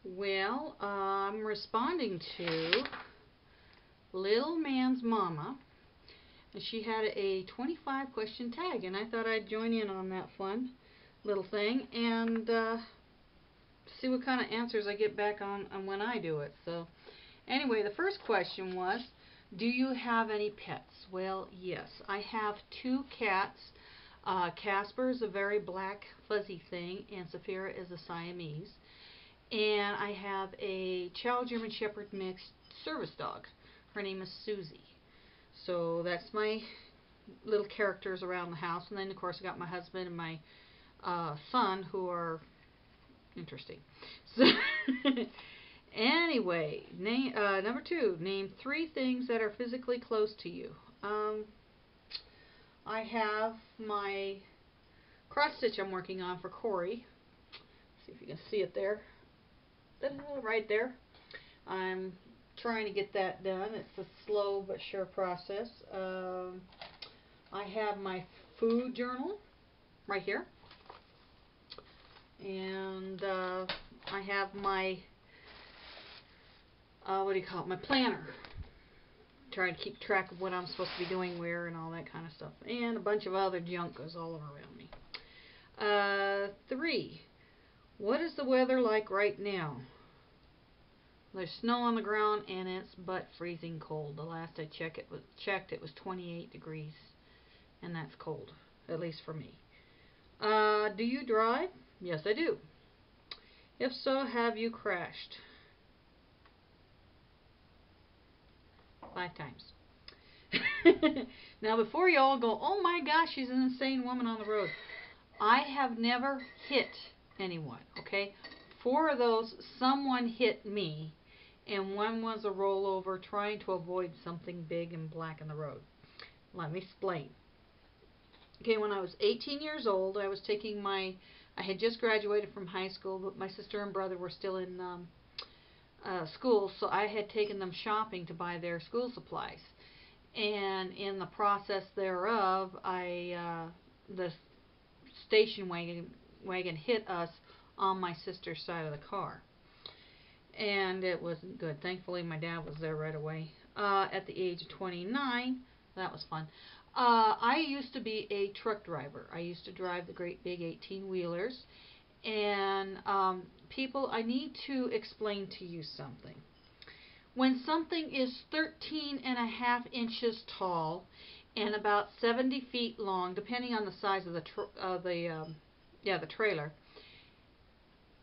Well, I'm responding to LittleMansMamma, and she had a 25 question tag, and I thought I'd join in on that fun little thing and see what kind of answers I get back on when I do it. So anyway, the first question was, do you have any pets? Well, yes, I have two cats. Casper is a very black fuzzy thing, and Saphira is a Siamese. And I have a Chow German Shepherd mixed service dog. Her name is Susie. So that's my little characters around the house. And then, of course, I got my husband and my son, who are interesting. So anyway, number 2, name 3 things that are physically close to you. I have my cross stitch I'm working on for Corey. See if you can see it there. Right there. I'm trying to get that done. It's a slow but sure process. I have my food journal right here. And I have my, what do you call it, my planner. Trying to keep track of what I'm supposed to be doing where and all that kind of stuff. And a bunch of other junk goes all around me. 3. What is the weather like right now? There's snow on the ground and it's butt freezing cold. The last I checked it was 28 degrees, and that's cold, at least for me. Do you drive? Yes, I do. If so, have you crashed? 5 times. Now, before you all go, oh my gosh, she's an insane woman on the road. I have never hit anyone, okay? 4 of those, someone hit me, and 1 was a rollover trying to avoid something big and black in the road. Let me explain. Okay, when I was 18 years old, I was taking I had just graduated from high school, but my sister and brother were still in school, so I had taken them shopping to buy their school supplies. And in the process thereof, the station wagon hit us on my sister's side of the car. And it wasn't good. Thankfully, my dad was there right away. At the age of 29, that was fun. I used to be a truck driver. I used to drive the great big 18-wheelers. And people, I need to explain to you something. When something is 13.5 inches tall and about 70 feet long, depending on the size of the trailer,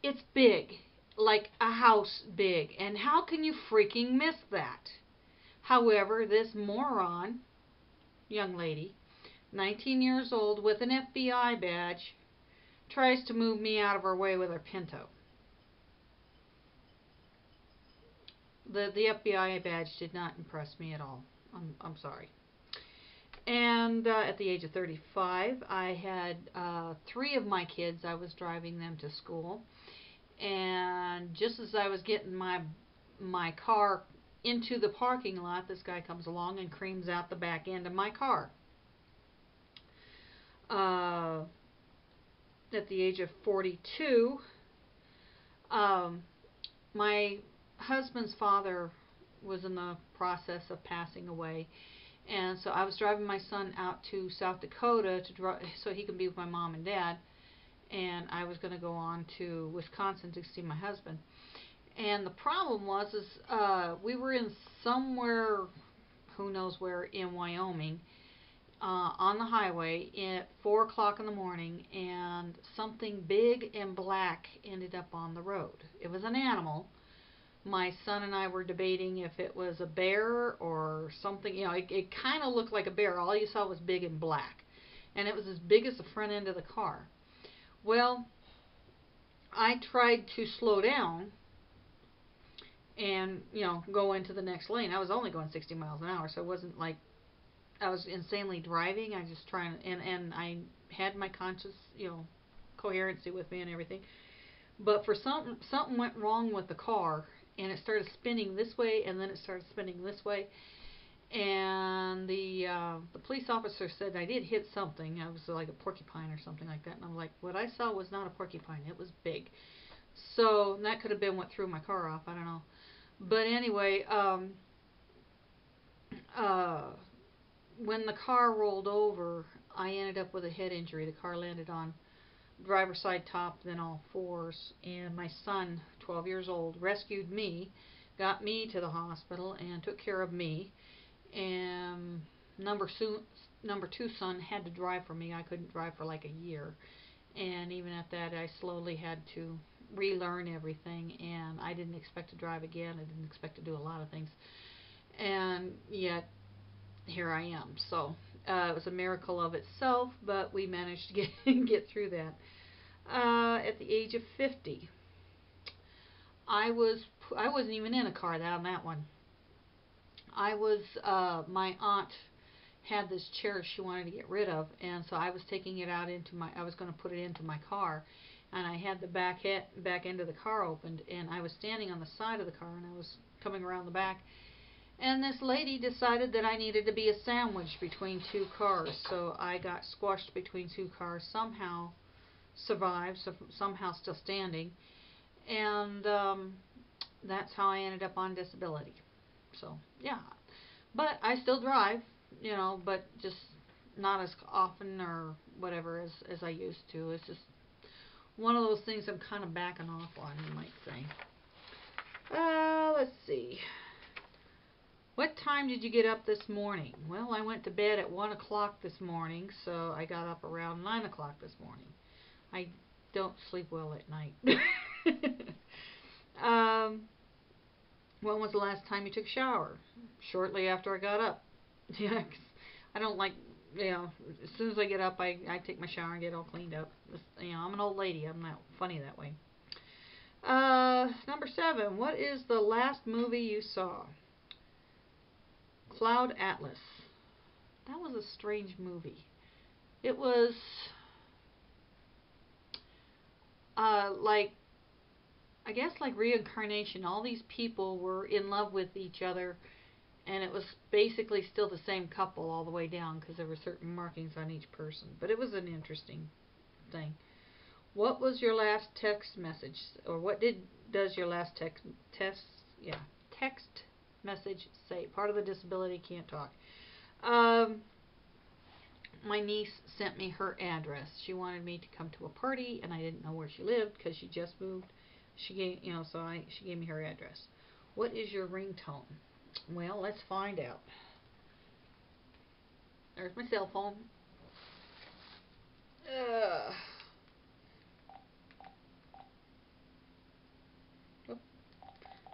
it's big, like a house big. And how can you freaking miss that? However, this moron, young lady, 19 years old with an FBI badge, tries to move me out of her way with her Pinto. The FBI badge did not impress me at all. I'm sorry. And at the age of 35, I had 3 of my kids. I was driving them to school. And just as I was getting my car into the parking lot, this guy comes along and creams out the back end of my car. At the age of 42, my husband's father was in the process of passing away, and so I was driving my son out to South Dakota so he could be with my mom and dad, and I was going to go on to Wisconsin to see my husband. And the problem was we were in somewhere, who knows where, in Wyoming, on the highway at 4 o'clock in the morning, and something big and black ended up on the road. It was an animal. My son and I were debating if it was a bear or something. You know, it kind of looked like a bear. All you saw was big and black. And it was as big as the front end of the car. Well, I tried to slow down and, go into the next lane. I was only going 60 miles an hour, so it wasn't like I was insanely driving. I was just trying, and I had my conscious, coherency with me and everything. But for something went wrong with the car, and it started spinning this way, and then it started spinning this way. And the police officer said I did hit something. I was like a porcupine or something like that. And I'm like, what I saw was not a porcupine. It was big. So that could have been what threw my car off. I don't know. But anyway, uh, when the car rolled over, I ended up with a head injury. The car landed on driver's side top, then all fours, and my son, 12 years old, rescued me, got me to the hospital, and took care of me. And number two son had to drive for me. I couldn't drive for like a year, and even at that, I slowly had to relearn everything, and I didn't expect to drive again. I didn't expect to do a lot of things, and yet here I am. So it was a miracle of itself, but we managed to get through that. At the age of 50, I wasn't even in a car on that one. I was my aunt had this chair she wanted to get rid of, and so I was taking it out I was going to put it into my car, and I had the back end of the car opened, and I was standing on the side of the car, and I was coming around the back, and this lady decided that I needed to be a sandwich between two cars, so I got squashed between two cars, somehow survived, somehow still standing, and that's how I ended up on disability. So yeah, but I still drive, but just not as often or whatever as I used to. It's just one of those things I'm kind of backing off on, you might say. Let's see. What time did you get up this morning? Well, I went to bed at 1 o'clock this morning, so I got up around 9 o'clock this morning. I don't sleep well at night. When was the last time you took a shower? Shortly after I got up. Yeah, 'cause I don't like, as soon as I get up, I take my shower and get all cleaned up. I'm an old lady. I'm not funny that way. Number 7. What is the last movie you saw? Cloud Atlas. That was a strange movie. It was I guess like reincarnation. All these people were in love with each other, and it was basically still the same couple all the way down because there were certain markings on each person. But it was an interesting thing. What was your last text message, or does your last text message say? Part of the disability, can't talk. My niece sent me her address. She wanted me to come to a party, and I didn't know where she lived because she just moved. She gave me her address. What is your ringtone? Well, let's find out. There's my cell phone.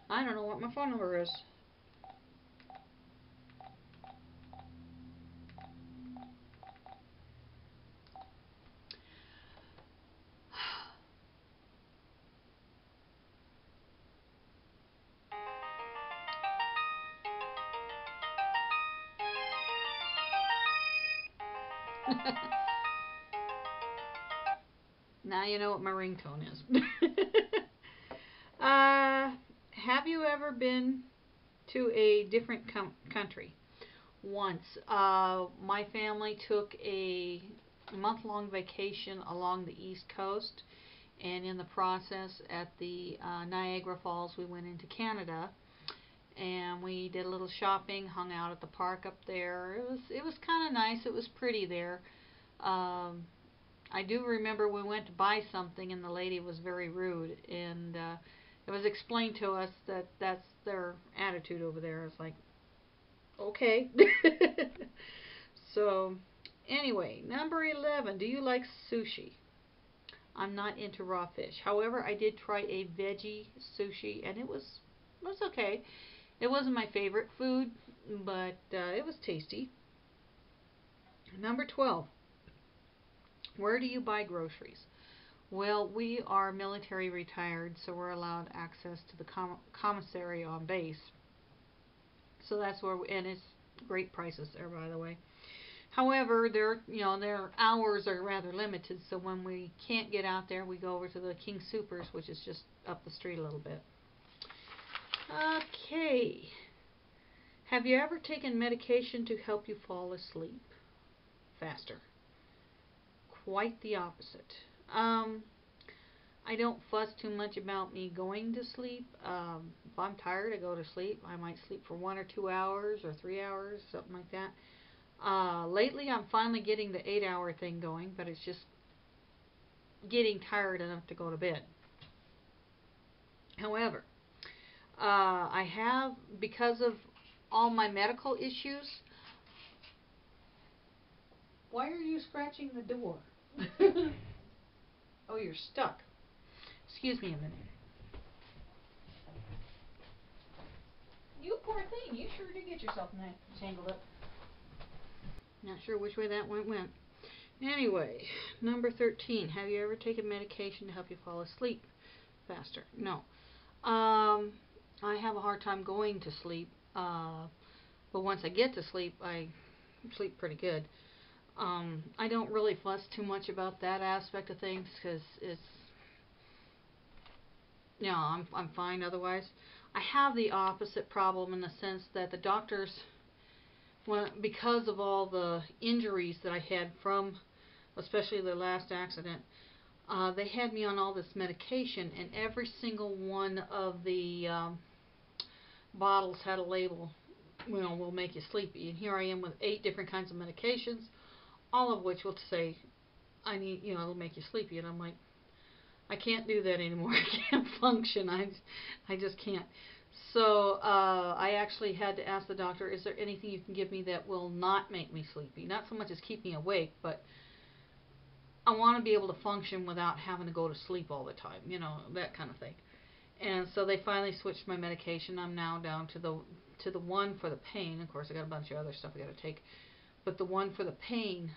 I don't know what my phone number is. Now you know what my ringtone is. Have you ever been to a different country? Once. My family took a month-long vacation along the East Coast, and in the process at the Niagara Falls we went into Canada, and we did a little shopping, hung out at the park up there. It was kind of nice. It was pretty there. I do remember we went to buy something, and the lady was very rude, and it was explained to us that that's their attitude over there. It's like, okay. So anyway, number 11. Do you like sushi? I'm not into raw fish. However, I did try a veggie sushi, and it was okay. It wasn't my favorite food, but it was tasty. Number 12. Where do you buy groceries? Well, we are military retired, so we're allowed access to the commissary on base. So that's where and it's great prices there, by the way. However, their hours are rather limited, so when we can't get out there, we go over to the King Soopers, which is just up the street a little bit. Okay. Have you ever taken medication to help you fall asleep faster? Quite the opposite. I don't fuss too much about me going to sleep. If I'm tired, I go to sleep. I might sleep for 1 or 2 hours or 3 hours, something like that. Lately, I'm finally getting the 8-hour thing going, but it's just getting tired enough to go to bed. However, I have, because of all my medical issues. Why are you scratching the door? Oh, you're stuck. Excuse me a minute. You poor thing, you sure did get yourself tangled up. Not sure which way that went. Anyway, number 13. Have you ever taken medication to help you fall asleep faster? No. I have a hard time going to sleep, but once I get to sleep, I sleep pretty good. I don't really fuss too much about that aspect of things because it's, you know, I'm fine otherwise. I have the opposite problem in the sense that the doctors, because of all the injuries that I had from, especially the last accident, they had me on all this medication, and every single one of the bottles had a label, you know, will make you sleepy. And here I am with 8 different kinds of medications, all of which will say, I need, you know, it'll make you sleepy. And I'm like, I can't do that anymore. I can't function. I just can't. So I actually had to ask the doctor, is there anything you can give me that will not make me sleepy? Not so much as keep me awake, but I want to be able to function without having to go to sleep all the time, you know, that kind of thing. And so they finally switched my medication. I'm now down to the one for the pain. Of course, I got a bunch of other stuff I got to take, but the one for the pain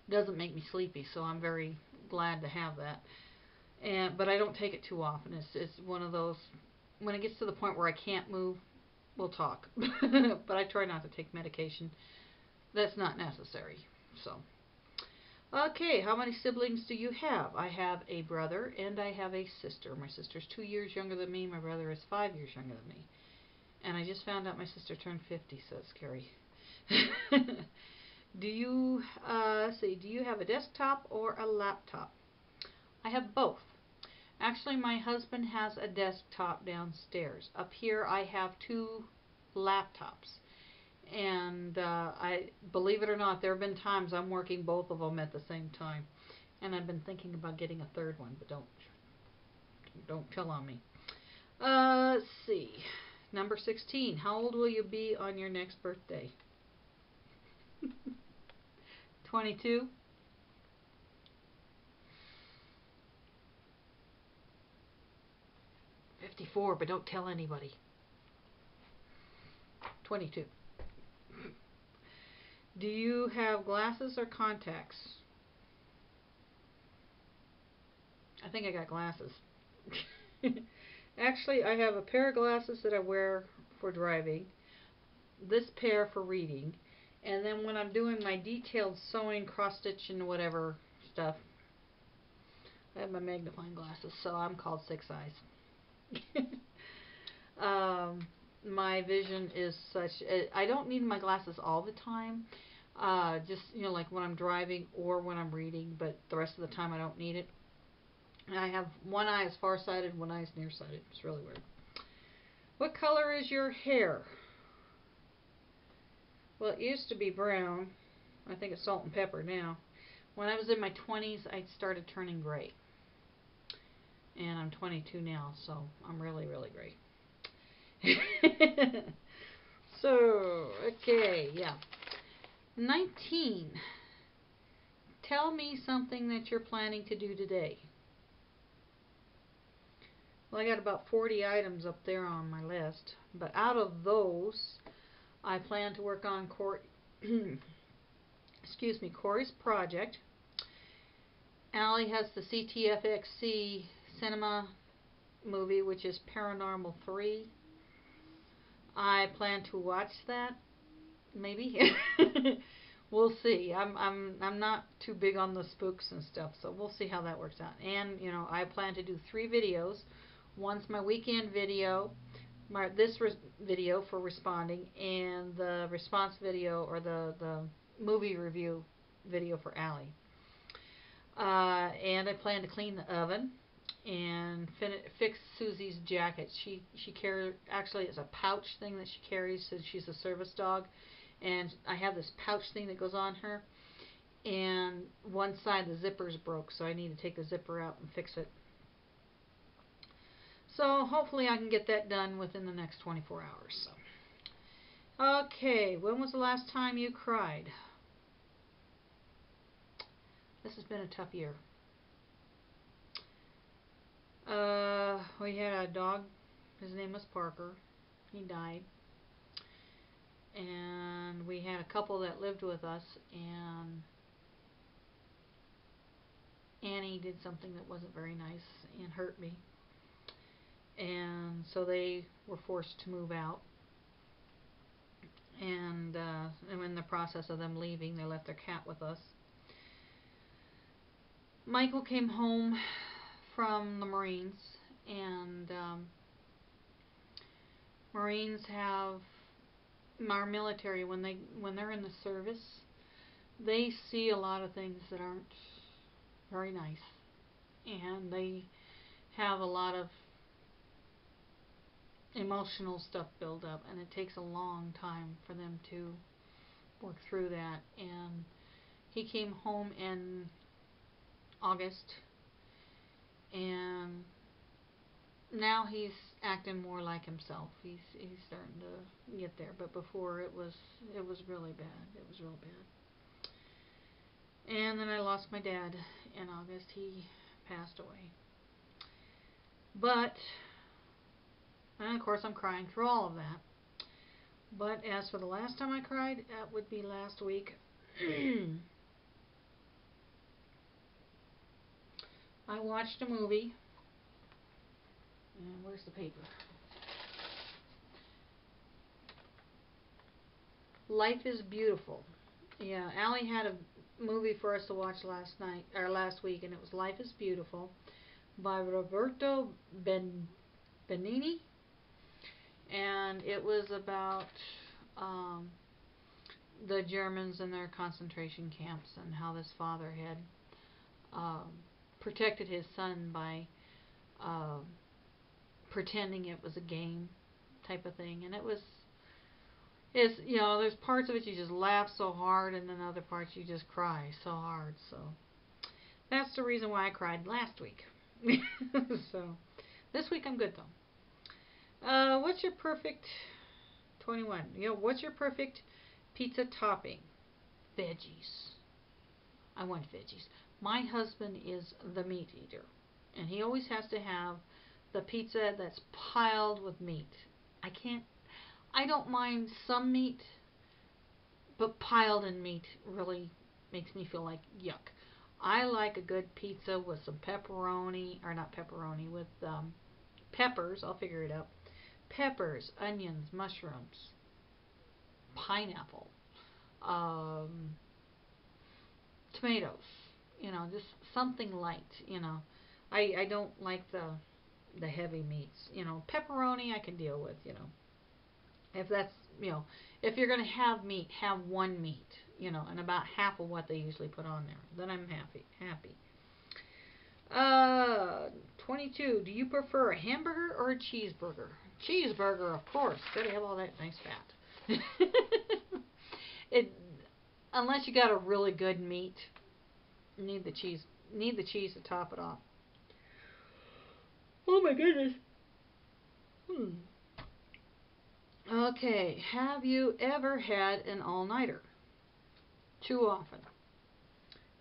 doesn't make me sleepy, so I'm very glad to have that. But I don't take it too often. It's one of those, when it gets to the point where I can't move, we'll talk. But I try not to take medication that's not necessary. So, okay, how many siblings do you have? I have a brother and I have a sister. My sister's 2 years younger than me. My brother is 5 years younger than me. And I just found out my sister turned 50, so it's scary. Do you have a desktop or a laptop? I have both. Actually, my husband has a desktop downstairs. Up here, I have 2 laptops. And I believe it or not, there have been times I'm working both of them at the same time. And I've been thinking about getting a third one, but don't tell on me. Let's see. Number 16. How old will you be on your next birthday? 22? $54, but don't tell anybody. 22. Do you have glasses or contacts? I think I got glasses. Actually, I have a pair of glasses that I wear for driving, this pair for reading, and then when I'm doing my detailed sewing, cross-stitch, and whatever stuff, I have my magnifying glasses, so I'm called 6 eyes. My vision is such, I don't need my glasses all the time, just, you know, like when I'm driving or when I'm reading, but the rest of the time I don't need it. And I have one eye is farsighted, one eye is nearsighted. It's really weird. What color is your hair? Well, it used to be brown. I think it's salt and pepper now. When I was in my 20s, I started turning gray. And I'm 22 now, so I'm really, really gray. So, okay, yeah. 19. Tell me something that you're planning to do today. Well, I got about 40 items up there on my list, but out of those, I plan to work on Corey's project. Allie has the CTFXC cinema movie, which is Paranormal 3. I plan to watch that, maybe. We'll see. I'm not too big on the spooks and stuff, so we'll see how that works out. And, you know, I plan to do 3 videos. One's my weekend video, this video for responding, and the response video, or the movie review video for Allie. And I plan to clean the oven and fix Susie's jacket. She carries, actually it's a pouch thing that she carries, so she's a service dog, and I have this pouch thing that goes on her, and one side the zipper's broke, so I need to take the zipper out and fix it. So hopefully I can get that done within the next 24 hours. So. Okay, when was the last time you cried? This has been a tough year. We had a dog. His name was Parker. He died. And we had a couple that lived with us, and Annie did something that wasn't very nice and hurt me. And so they were forced to move out. And in the process of them leaving, they left their cat with us. Michael came home from the Marines, and Marines have, our military, when they're in the service, they see a lot of things that aren't very nice, and they have a lot of emotional stuff build up, and it takes a long time for them to work through that. And he came home in August, and now he's acting more like himself. He's starting to get there, but before it was really bad. It was real bad. And then I lost my dad in August. He passed away. But, and of course I'm crying through all of that. But as for the last time I cried, that would be last week. I watched a movie. And where's the paper? Life is Beautiful. Yeah, Allie had a movie for us to watch last week, and it was Life is Beautiful by Roberto Benigni, and it was about the Germans and their concentration camps, and how this father had protected his son by pretending it was a game type of thing. And there's parts of it you just laugh so hard, and then other parts you just cry so hard. So that's the reason why I cried last week. So this week I'm good though. What's your perfect 21? What's your perfect pizza topping? Veggies. I want veggies. My husband is the meat eater, and he always has to have the pizza that's piled with meat. I don't mind some meat, but piled in meat really makes me feel like yuck. I like a good pizza with some pepperoni, or not pepperoni, with peppers. I'll figure it out. Peppers, onions, mushrooms, pineapple, tomatoes. Just something light. I don't like the heavy meats. Pepperoni I can deal with. If that's, if you're going to have meat, have one meat, and about half of what they usually put on there. Then I'm happy. 22. Do you prefer a hamburger or a cheeseburger? Cheeseburger, of course. Gotta have all that nice fat. Unless you got a really good meat, need the cheese to top it off. Oh my goodness. Okay, have you ever had an all-nighter? Too often.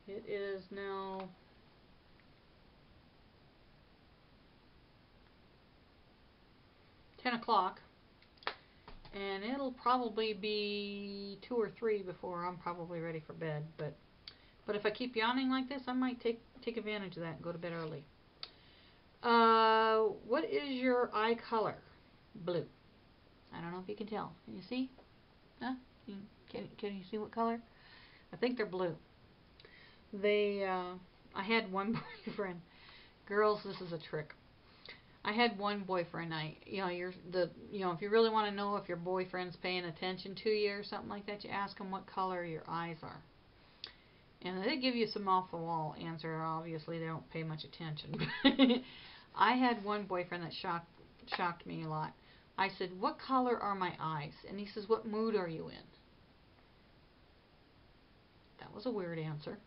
It is now 10 o'clock, and it'll probably be 2 or 3 before I'm probably ready for bed. But if I keep yawning like this, I might take advantage of that and go to bed early. What is your eye color? Blue. I don't know if you can tell. Can you see? Huh? Can you see what color? I think they're blue. I had one boyfriend. Girls, this is a trick. I had one boyfriend. If you really want to know if your boyfriend's paying attention to you or something like that, you ask him what color your eyes are. And they give you some off-the-wall answer. Obviously, they don't pay much attention. I had one boyfriend that shocked me a lot. I said, "What color are my eyes?" And he says, "What mood are you in?" That was a weird answer.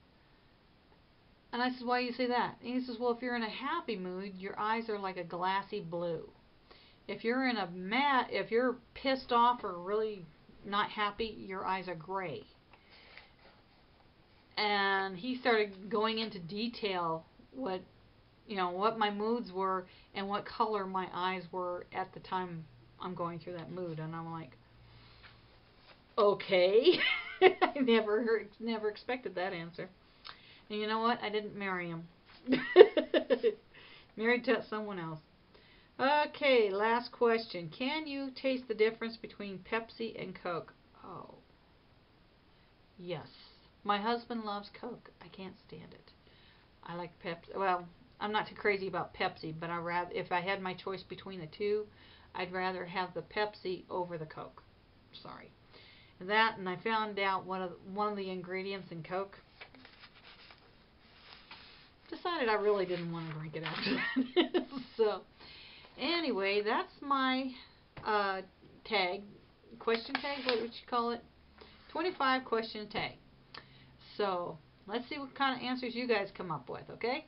And I said, "Why do you say that?" And he says, "Well, if you're in a happy mood, your eyes are like a glassy blue. If you're if you're pissed off or really not happy, your eyes are gray." And he started going into detail what my moods were and what color my eyes were at the time I'm going through that mood. And I'm like, okay. I never expected that answer. And you know what? I didn't marry him. Married to someone else. Okay, last question. Can you taste the difference between Pepsi and Coke? Oh, yes. My husband loves Coke. I can't stand it. I like Pepsi. Well, I'm not too crazy about Pepsi, but if I had my choice between the two, I'd rather have the Pepsi over the Coke. Sorry. That, and I found out one of the ingredients in Coke. Decided I really didn't want to drink it after that. So, anyway, that's my question tag. What would you call it? 25 question tag. So, let's see what kind of answers you guys come up with, okay?